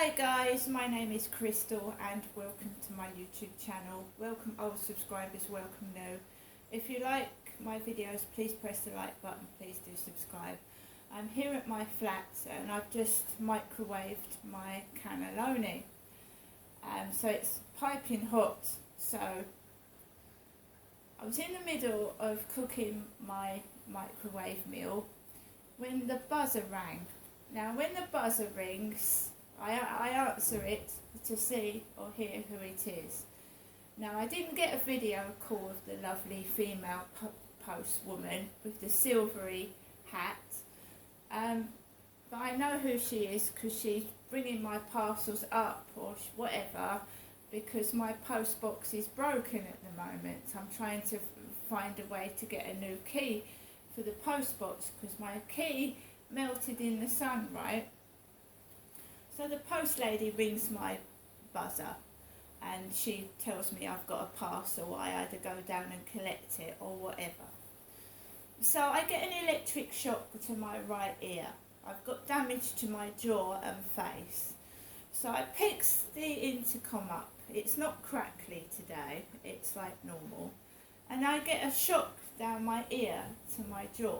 Hi guys, my name is Crystal and welcome to my YouTube channel. Welcome old subscribers, welcome new. If you like my videos, please press the like button, please do subscribe. I'm here at my flat and I've just microwaved my cannelloni. So it's piping hot, so I was in the middle of cooking my microwave meal when the buzzer rang. Now when the buzzer rings, I answer it to see or hear who it is. Now I didn't get a video call of the lovely female postwoman with the silvery hat, but I know who she is because she's bringing my parcels up or whatever, because my post box is broken at the moment. I'm trying to find a way to get a new key for the post box because my key melted in the sun, right? So the post lady rings my buzzer and she tells me I've got a parcel, I either go down and collect it or whatever. So I get an electric shock to my right ear. I've got damage to my jaw and face. So I pick the intercom up. It's not crackly today, it's like normal. And I get a shock down my ear to my jaw.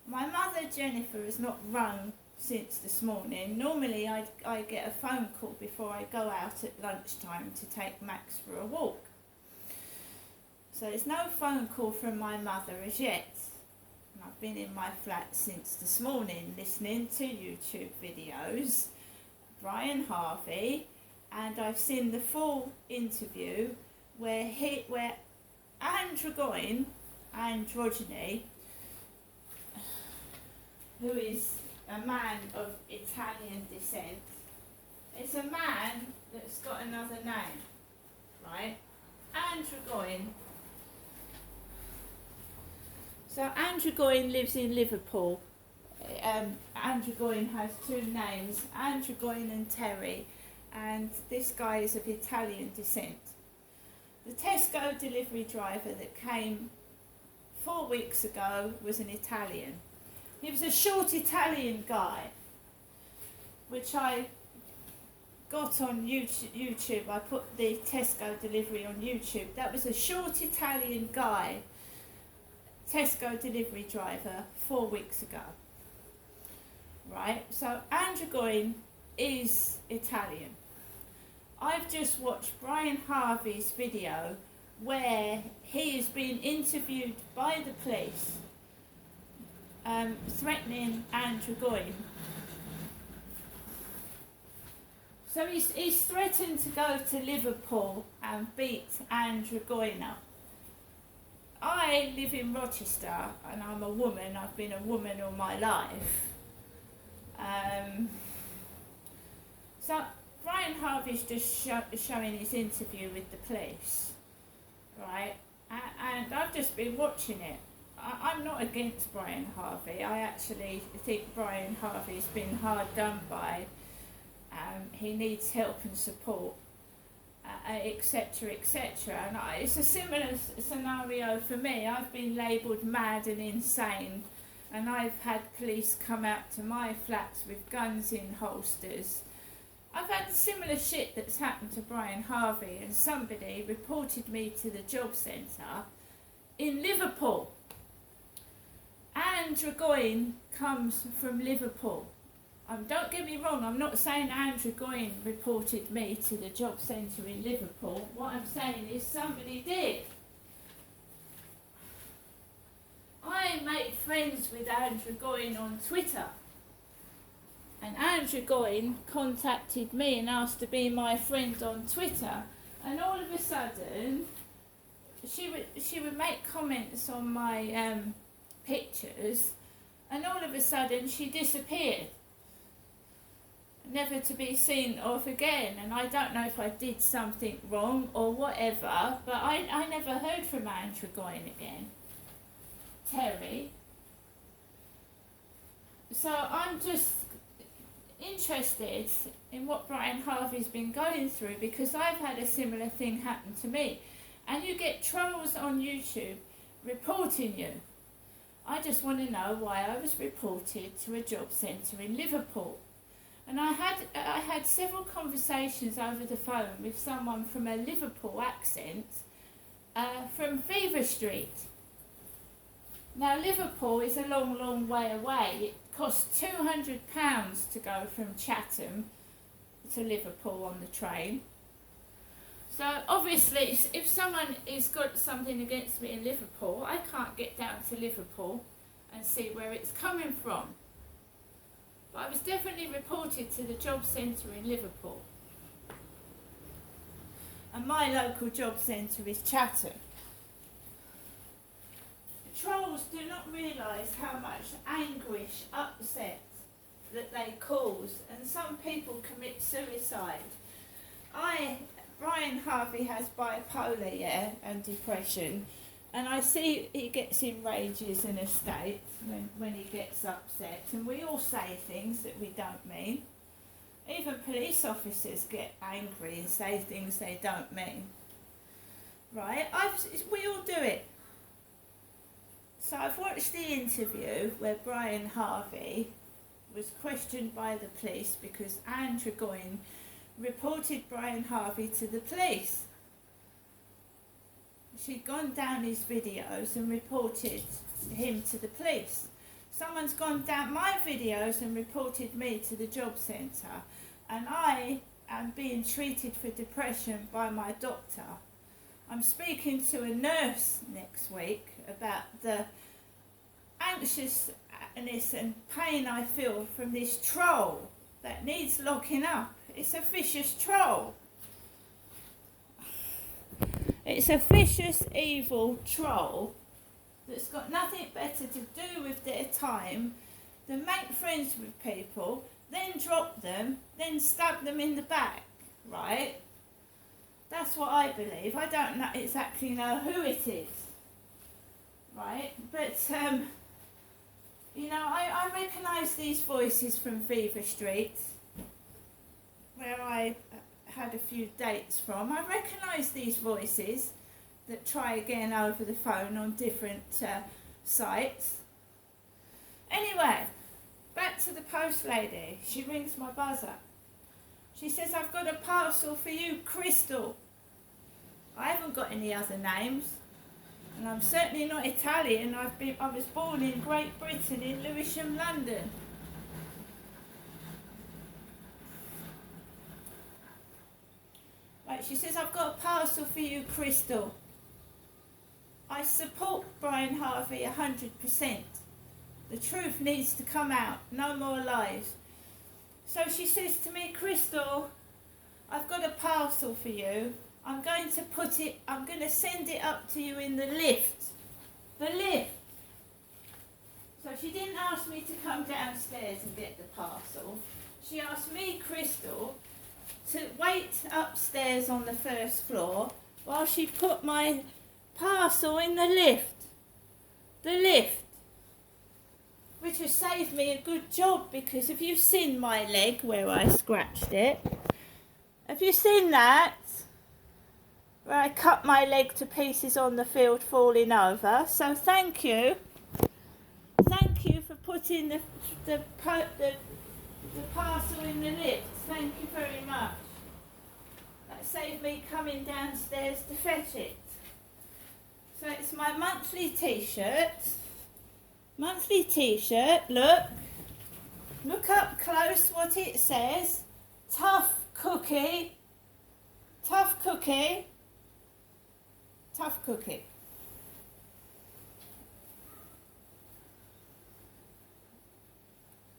My mother Jennifer has not rung since this morning. Normally I get a phone call before I go out at lunchtime to take Max for a walk. So there's no phone call from my mother as yet. And I've been in my flat since this morning listening to YouTube videos, Brian Harvey, and I've seen the full interview where Androgyny, who is a man of Italian descent, it's a man that's got another name, right? Androgyny. So Androgyny lives in Liverpool. Androgyny has two names, Androgyny and Terry, and this guy is of Italian descent. The Tesco delivery driver that came 4 weeks ago was an Italian. He was a short Italian guy, which I got on YouTube. I put the Tesco delivery on YouTube. That was a short Italian guy, Tesco delivery driver, 4 weeks ago. Right, so Androgyny is Italian. I've just watched Brian Harvey's video where he is being interviewed by the police, threatening Androgyny. So he's threatened to go to Liverpool and beat Androgyny up. I live in Rochester and I'm a woman. I've been a woman all my life. So Brian Harvey's just showing his interview with the police, right? And I've just been watching it. I'm not against Brian Harvey. I actually think Brian Harvey's been hard done by. He needs help and support, etc., etc. And it's a similar scenario for me. I've been labelled mad and insane, and I've had police come out to my flats with guns in holsters. I've had similar shit that's happened to Brian Harvey, and somebody reported me to the job centre in Liverpool. Androgyny comes from Liverpool. Don't get me wrong, I'm not saying Androgyny reported me to the job centre in Liverpool. What I'm saying is somebody did. I made friends with Androgyny on Twitter. And Androgyny contacted me and asked to be my friend on Twitter. And all of a sudden, she would make comments on my pictures, and all of a sudden she disappeared, never to be seen of again. And I don't know if I did something wrong or whatever, but I never heard from Androgyny again. Terry. So I'm just interested in what Brian Harvey's been going through, because I've had a similar thing happen to me. And you get trolls on YouTube reporting you. I just want to know why I was reported to a job centre in Liverpool. And I had several conversations over the phone with someone from a Liverpool accent from Fever Street. Now Liverpool is a long, long way away. It costs £200 to go from Chatham to Liverpool on the train. So obviously, if someone has got something against me in Liverpool, I can't get down to Liverpool and see where it's coming from. But I was definitely reported to the job centre in Liverpool. And my local job centre is Chatham. The trolls do not realise how much anguish, upset that they cause, and some people commit suicide. Brian Harvey has bipolar, yeah, and depression, and I see he gets in rages in a state when he gets upset, and we all say things that we don't mean. Even police officers get angry and say things they don't mean. Right? We all do it. So I've watched the interview where Brian Harvey was questioned by the police because Anne Tregoyne reported Brian Harvey to the police. She'd gone down his videos and reported him to the police. Someone's gone down my videos and reported me to the job centre, and I am being treated for depression by my doctor. I'm speaking to a nurse next week about the anxiousness and pain I feel from this troll that needs locking up. It's a vicious troll. It's a vicious, evil troll that's got nothing better to do with their time than make friends with people, then drop them, then stab them in the back, right? That's what I believe. I don't exactly know who it is, right? But, you know, I recognise these voices from Fever Street, where I had a few dates from. I recognise these voices that try again over the phone on different sites. Anyway, back to the post lady. She rings my buzzer. She says, I've got a parcel for you, Crystal. I haven't got any other names, and I'm certainly not Italian. I was born in Great Britain, in Lewisham, London. Right, she says, I've got a parcel for you, Crystal. I support Brian Harvey 100%. The truth needs to come out, no more lies. So she says to me, Crystal, I've got a parcel for you. I'm going to send it up to you in the lift. The lift. So she didn't ask me to come downstairs and get the parcel. She asked me, Crystal, to wait upstairs on the first floor while she put my parcel in the lift. The lift. Which has saved me a good job, because if you've seen my leg where I scratched it, have you seen that? Where I cut my leg to pieces on the field falling over. So thank you. Thank you for putting the parcel in the lift. Thank you very much. That saved me coming downstairs to fetch it. So it's my monthly t-shirt. Monthly t-shirt, look up close what it says. Tough cookie, tough cookie, tough cookie.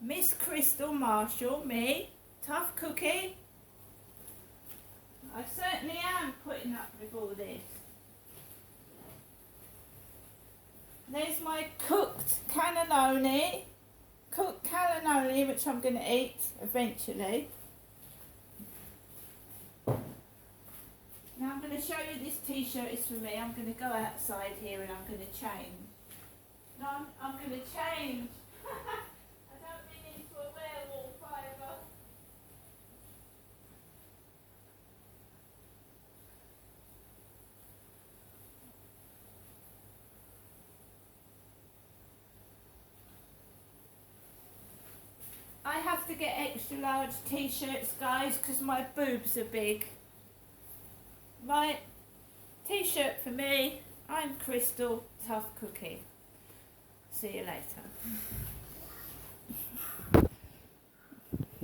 Miss Crystal Marshall, me, tough cookie. I certainly am putting up with all this. There's my cooked cannelloni, which I'm going to eat eventually. Now I'm going to show you this t-shirt is for me. I'm going to go outside here and I'm going to change. No, I'm going to change. I don't mean into a werewolf either. I have to get extra large t-shirts, guys, because my boobs are big. Right, t-shirt for me. I'm Crystal, tough cookie. See you later.